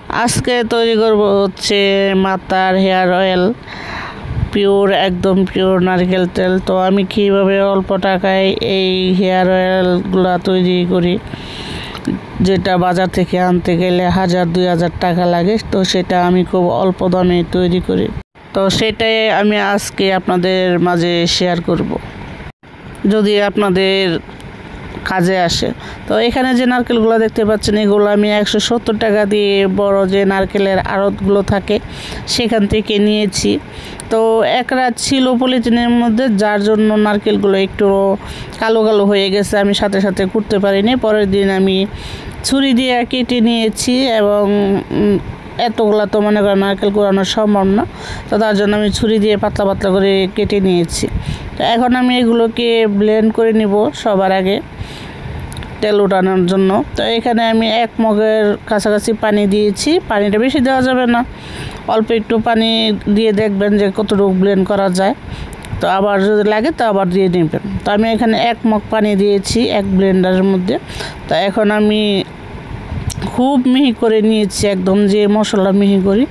আজকে তৈরি করব হচ্ছে মাথার হেয়ার অয়েল, পিওর একদম পিওর নারকেল তেল। তো আমি কীভাবে অল্প টাকায় এই হেয়ার অয়েলগুলো তৈরি করি, যেটা বাজার থেকে আনতে গেলে 1000-2000 টাকা লাগে, তো সেটা আমি খুব অল্প দামে তৈরি করি। তো সেটাই আমি আজকে আপনাদের মাঝে শেয়ার করব, যদি আপনাদের কাজে আসে। তো এখানে যে নারকেলগুলো দেখতে পাচ্ছেন, এগুলো আমি 170 টাকা দিয়ে বড় যে নারকেলের আড়তগুলো থাকে সেখান থেকে নিয়েছি। তো এক রাত ছিল পলিথিনের মধ্যে, যার জন্য নারকেলগুলো একটু কালো কালো হয়ে গেছে, আমি সাথে সাথে করতে পারিনি। পরের দিন আমি ছুরি দিয়ে কেটে নিয়েছি, এবং এতগুলো তো মনে করেন নারকেল কুড়ানো সম্ভব না, তো তার জন্য আমি ছুরি দিয়ে পাতলা পাতলা করে কেটে নিয়েছি। তো এখন আমি এগুলোকে ব্লেন্ড করে নিব সবার আগে তেল উঠানোর জন্য। তো এখানে আমি 1 মগের কাছাকাছি পানি দিয়েছি। পানিটা বেশি দেওয়া যাবে না, অল্প একটু পানি দিয়ে দেখবেন যে কতটুকু ব্লেন্ড করা যায়। তো আবার যদি লাগে তো আবার দিয়ে নেবেন। তো আমি এখানে 1 মগ পানি দিয়েছি এক ব্লেন্ডারের মধ্যে। তো এখন আমি খুব মিহি করে নিয়েছি, একদম যে মশলা মিহি করি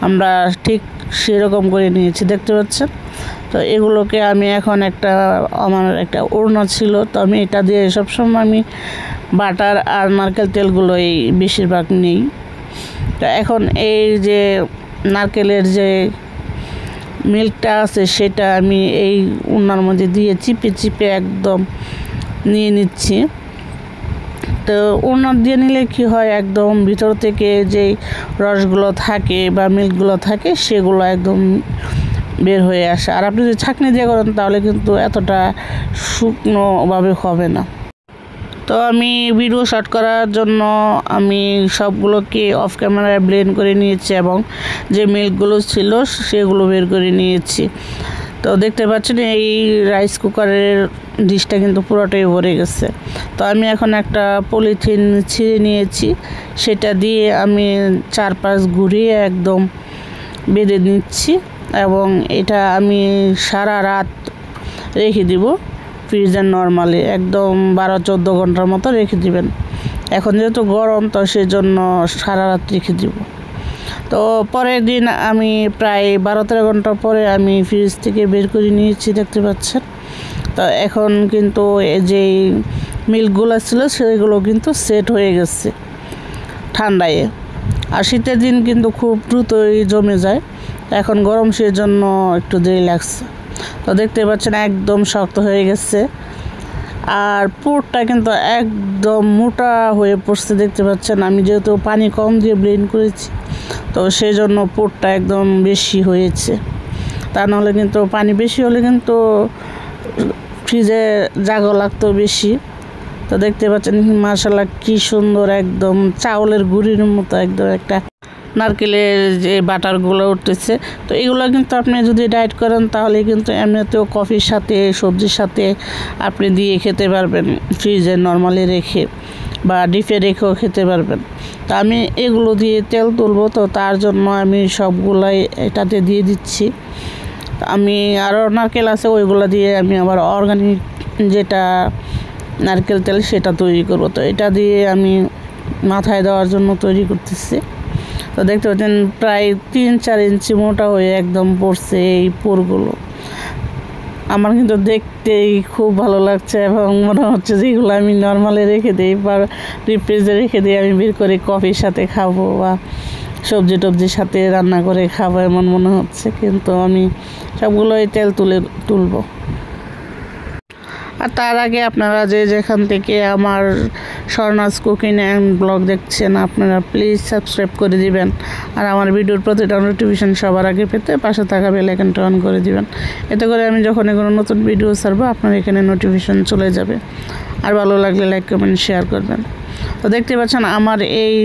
আমরা ঠিক সেরকম করে নিয়েছি, দেখতে পাচ্ছেন। তো এগুলোকে আমি এখন আমার একটা ওড়না ছিল, তো আমি এটা দিয়ে সবসময় আমি বাটার আর নারকেল তেলগুলোই বেশিরভাগ নেই। তো এখন এই যে নারকেলের যে মিল্কটা আছে সেটা আমি এই ওড়নার মধ্যে দিয়ে চিপে চিপে একদম নিয়ে নিচ্ছি। তো ওড়না দিয়ে নিলে কি হয়, একদম ভিতর থেকে যেই রসগুলো থাকে বা মিল্কগুলো থাকে সেগুলো একদম বের হয়ে আসে। আর আপনি যদি ছাঁকনি দিয়ে করেন তাহলে কিন্তু এতটা শুকনোভাবে হবে না। তো আমি ভিডিও শট করার জন্য আমি সবগুলোকে অফ ক্যামেরায় ব্লেন্ড করে নিয়েছি, এবং যে মিল্কগুলো ছিল সেগুলো বের করে নিয়েছি। তো দেখতে পাচ্ছেন এই রাইস কুকারের ডিশটা কিন্তু পুরোটাই ভরে গেছে। তো আমি এখন একটা পলিথিন ছিঁড়ে নিয়েছি, সেটা দিয়ে আমি 4-5 ঘুরিয়ে একদম বেঁধে নিচ্ছি, এবং এটা আমি সারা রাত রেখে দিব ফ্রিজে। নর্মালি একদম 12-14 ঘন্টার মতো রেখে দিবেন। এখন যেহেতু গরম, তো সেই জন্য সারা রাত রেখে দিব। তো পরের দিন আমি প্রায় 12-13 ঘন্টা পরে আমি ফ্রিজ থেকে বের করে নিয়েছি, দেখতে পাচ্ছেন। তো এখন কিন্তু যেই মিল্কগুলো ছিল সেগুলো কিন্তু সেট হয়ে গেছে ঠান্ডায়। আর শীতের দিন কিন্তু খুব দ্রুতই জমে যায়, এখন গরম সেই জন্য একটু দেরি লাগছে। তো দেখতে পাচ্ছেন একদম শক্ত হয়ে গেছে, আর পুরটা কিন্তু একদম মোটা হয়ে পড়ছে, দেখতে পাচ্ছেন। আমি যেহেতু পানি কম দিয়ে ব্লেন্ড করেছি, তো সেই জন্য পুরটা একদম বেশি হয়েছে। তা নাহলে কিন্তু পানি বেশি হলে কিন্তু ফ্রিজে জায়গা লাগতো বেশি। তো দেখতে পাচ্ছেন মাশাআল্লাহ কি সুন্দর, একদম চাউলের গুঁড়ির মতো একদম একটা নারকেলের যে বাটারগুলো উঠতেছে। তো এগুলো কিন্তু আপনি যদি ডায়েট করেন তাহলে কিন্তু এমনিতেও কফির সাথে সবজির সাথে আপনি দিয়ে খেতে পারবেন, ফ্রিজে নর্মালি রেখে বা ডিপে রেখেও খেতে পারবেন। তো আমি এগুলো দিয়ে তেল তুলবো, তো তার জন্য আমি সবগুলাই এটাতে দিয়ে দিচ্ছি। আমি আরও নারকেল আছে, ওইগুলো দিয়ে আমি আবার অর্গানিক যেটা নারকেল তেল সেটা তৈরি করব। তো এটা দিয়ে আমি মাথায় দেওয়ার জন্য তৈরি করতেছি। তো দেখতে পাচ্ছেন প্রায় 3-4 ইঞ্চি মোটা হয়ে একদম পড়ছে এই পুরগুলো। আমার কিন্তু দেখতেই খুব ভালো লাগছে, এবং মনে হচ্ছে যেগুলো আমি নর্মালি রেখে দিই বা ফ্রিজে রেখে দিই, আমি বের করে কফির সাথে খাবো বা সবজি টবজির সাথে রান্না করে খাবো এমন মনে হচ্ছে। কিন্তু আমি সবগুলোই তেল তুলবো। আর তার আগে আপনারা যেখান থেকে আমার স্বর্ণাস কুকিং অ্যান্ড ব্লগ দেখছেন, আপনারা প্লিজ সাবস্ক্রাইব করে দিবেন, আর আমার ভিডিওর প্রতিটা নোটিফিকেশন সবার আগে পেতে পাশে থাকা বেল আইকনটা অন করে দিবেন। এতে করে আমি যখন কোনো নতুন ভিডিও ছাড়বো আপনার এখানে নোটিফিকেশন চলে যাবে। আর ভালো লাগলে লাইক কমেন্ট শেয়ার করবেন। তো দেখতে পাচ্ছেন আমার এই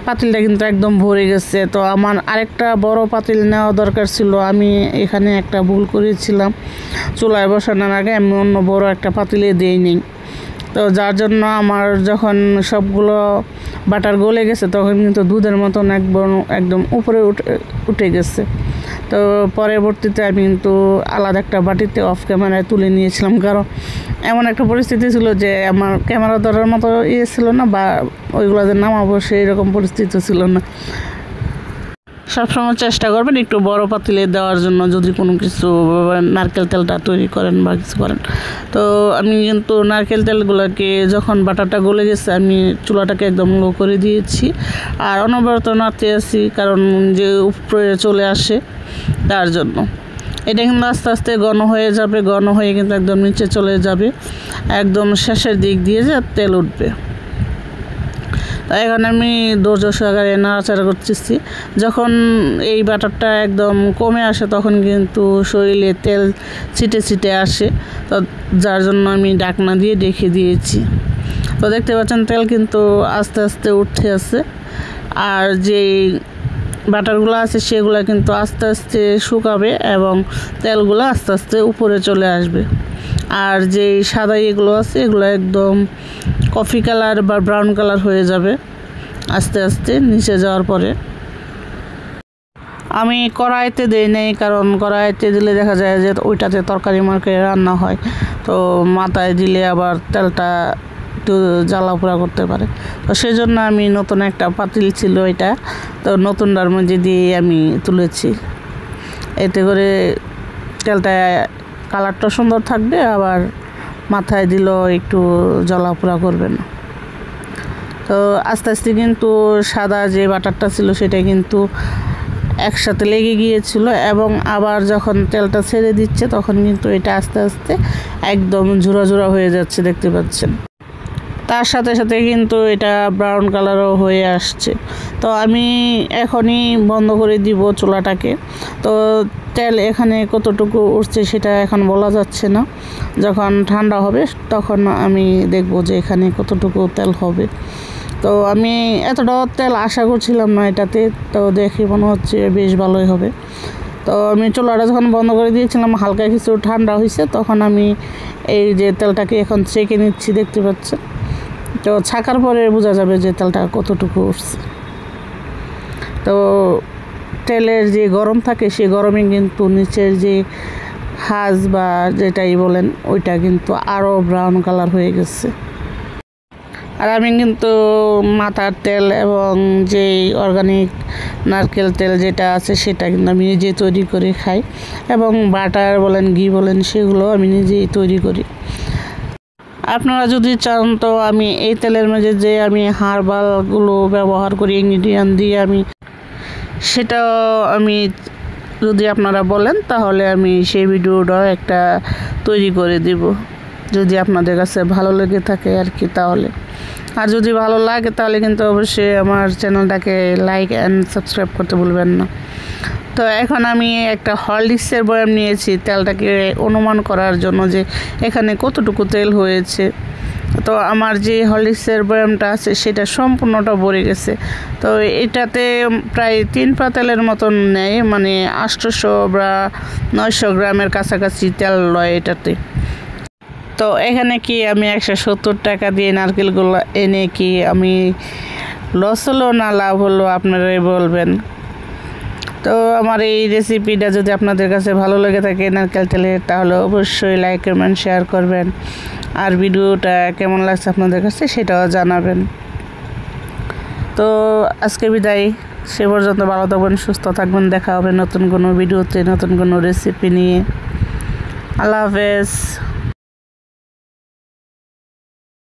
পাতিলটা কিন্তু একদম ভরে গেছে। তো আমার আরেকটা বড় পাতিল নেওয়া দরকার ছিল, আমি এখানে একটা ভুল করেছিলাম, চুলায় বসানোর আগে আমি অন্য বড় একটা পাতিলে দিইনি। তো যার জন্য আমার যখন সবগুলো বাটার গলে গেছে তখন কিন্তু দুধের মতন একদম উপরে উঠে গেছে। তো পরবর্তীতে আমি কিন্তু আলাদা একটা বাটিতে অফ ক্যামেরায় তুলে নিয়েছিলাম, কারণ এমন একটা পরিস্থিতি ছিল যে আমার ক্যামেরা ধরার মতো ছিল না, বা ওইগুলো যে নামাবো সেই রকম পরিস্থিতি ছিল না। সবসময় চেষ্টা করবেন একটু বড় পাতিলে দেওয়ার জন্য, যদি কোনো কিছু নারকেল তেলটা তৈরি করেন বা কিছু করেন। তো আমি কিন্তু নারকেল তেলগুলোকে যখন বাটারটা গলে গেছে, আমি চুলাটাকে একদম লো করে দিয়েছি, আর অনবরত নাড়তে আছি, কারণ যে উপরে চলে আসে তার জন্য। এটা কিন্তু আস্তে আস্তে ঘন হয়ে যাবে, ঘন হয়ে কিন্তু একদম নিচে চলে যাবে, একদম শেষের দিক দিয়ে যে তেল উঠবে। তাই এখন আমি ধৈর্য সহকারে নাড়াচাড়া করতেছি। যখন এই বাটারটা একদম কমে আসে তখন কিন্তু শরীরে তেল ছিটে ছিটে আসে, তো যার জন্য আমি ঢাকনা দিয়ে ঢেকে দিয়েছি। তো দেখতে পাচ্ছেন তেল কিন্তু আস্তে আস্তে উঠতে আছে, আর যেই বাটারগুলো আছে সেগুলো কিন্তু আস্তে আস্তে শুকাবে এবং তেলগুলো আস্তে আস্তে উপরে চলে আসবে। আর যেই সাদা এগুলো আছে এগুলো একদম কফি কালার বা ব্রাউন কালার হয়ে যাবে আস্তে আস্তে নিচে যাওয়ার পরে। আমি কড়াইতে দিই নেই, কারণ কড়াইতে দিলে দেখা যায় যে ওইটাতে তরকারি মার্কে রান্না হয়, তো মাথায় দিলে আবার তেলটা একটু জ্বালা পোড়া করতে পারে। তো সেই জন্য আমি নতুন একটা পাতিল ছিল এটা, তো নতুনটার মধ্যে দিয়ে আমি তুলেছি। এতে করে তেলটা কালারটা সুন্দর থাকবে, আবার মাথায় দিলেও একটু জ্বালা পোড়া করবে না। তো আস্তে আস্তে কিন্তু সাদা যে বাটারটা ছিল সেটা কিন্তু একসাথে লেগে গিয়েছিল, এবং আবার যখন তেলটা ছেড়ে দিচ্ছে তখন কিন্তু এটা আস্তে আস্তে একদম ঝুরা ঝুরা হয়ে যাচ্ছে, দেখতে পাচ্ছেন। তার সাথে সাথে কিন্তু এটা ব্রাউন কালারও হয়ে আসছে। তো আমি এখনই বন্ধ করে দিব চুলাটাকে। তো তেল এখানে কতটুকু উঠছে সেটা এখন বলা যাচ্ছে না, যখন ঠান্ডা হবে তখন আমি দেখব যে এখানে কতটুকু তেল হবে। তো আমি এতটা তেল আশা করছিলাম না এটাতে, তো দেখি মনে হচ্ছে বেশ ভালোই হবে। তো আমি চুলাটা যখন বন্ধ করে দিয়েছিলাম, হালকা কিছু ঠান্ডা হয়েছে, তখন আমি এই যে তেলটাকে এখন ছেঁকে নিচ্ছি, দেখতে পাচ্ছেন। তো ছাকার পরে বোঝা যাবে যে তেলটা কতটুকু উঠছে। তো তেলের যে গরম থাকে সেই গরমে কিন্তু নিচের যে হাজ বা যেটাই বলেন ওইটা কিন্তু আরও ব্রাউন কালার হয়ে গেছে। আর আমি কিন্তু মাথার তেল এবং যেই অর্গানিক নারকেল তেল যেটা আছে সেটা কিন্তু আমি নিজেই তৈরি করে খাই, এবং বাটার বলেন ঘি বলেন সেগুলো আমি নিজেই তৈরি করি। আপনারা যদি চান তো আমি এই তেলের মাঝে যে আমি হার্বালগুলো ব্যবহার করি ইনগ্রিডিয়েন্ট দিয়ে আমি সেটাও আমি যদি আপনারা বলেন তাহলে আমি সেই ভিডিওটাও একটা তৈরি করে দিব, যদি আপনাদের কাছে ভালো লেগে থাকে আর কি। তাহলে আর যদি ভালো লাগে তাহলে কিন্তু অবশ্যই আমার চ্যানেলটাকে লাইক অ্যান্ড সাবস্ক্রাইব করতে ভুলবেন না। তো এখন আমি একটা হরলিক্সের বয়াম নিয়েছি তেলটাকে অনুমান করার জন্য যে এখানে কতটুকু তেল হয়েছে। তো আমার যে হরলিক্সের বয়ামটা আছে সেটা সম্পূর্ণটা ভরে গেছে। তো এটাতে প্রায় 3 পা তেলের মতন নেয়, মানে 800 বা 900 গ্রামের কাছাকাছি তেল লয় এটাতে। তো এখানে কি আমি 170 টাকা দিয়ে নারকেলগুলো এনে কি আমি লস হলো না লাভ হলো আপনারাই বলবেন। তো আমার এই রেসিপিটা যদি আপনাদের কাছে ভালো লেগে থাকে নারকেল তেলের, তাহলে অবশ্যই লাইক কমেন্ট শেয়ার করবেন, আর ভিডিওটা কেমন লাগছে আপনাদের কাছে সেটাও জানাবেন। তো আজকে বিদায়, সে পর্যন্ত ভালো থাকবেন, সুস্থ থাকবেন। দেখা হবে নতুন কোনো ভিডিওতে নতুন কোনো রেসিপি নিয়ে। আল্লাহ হাফেজ।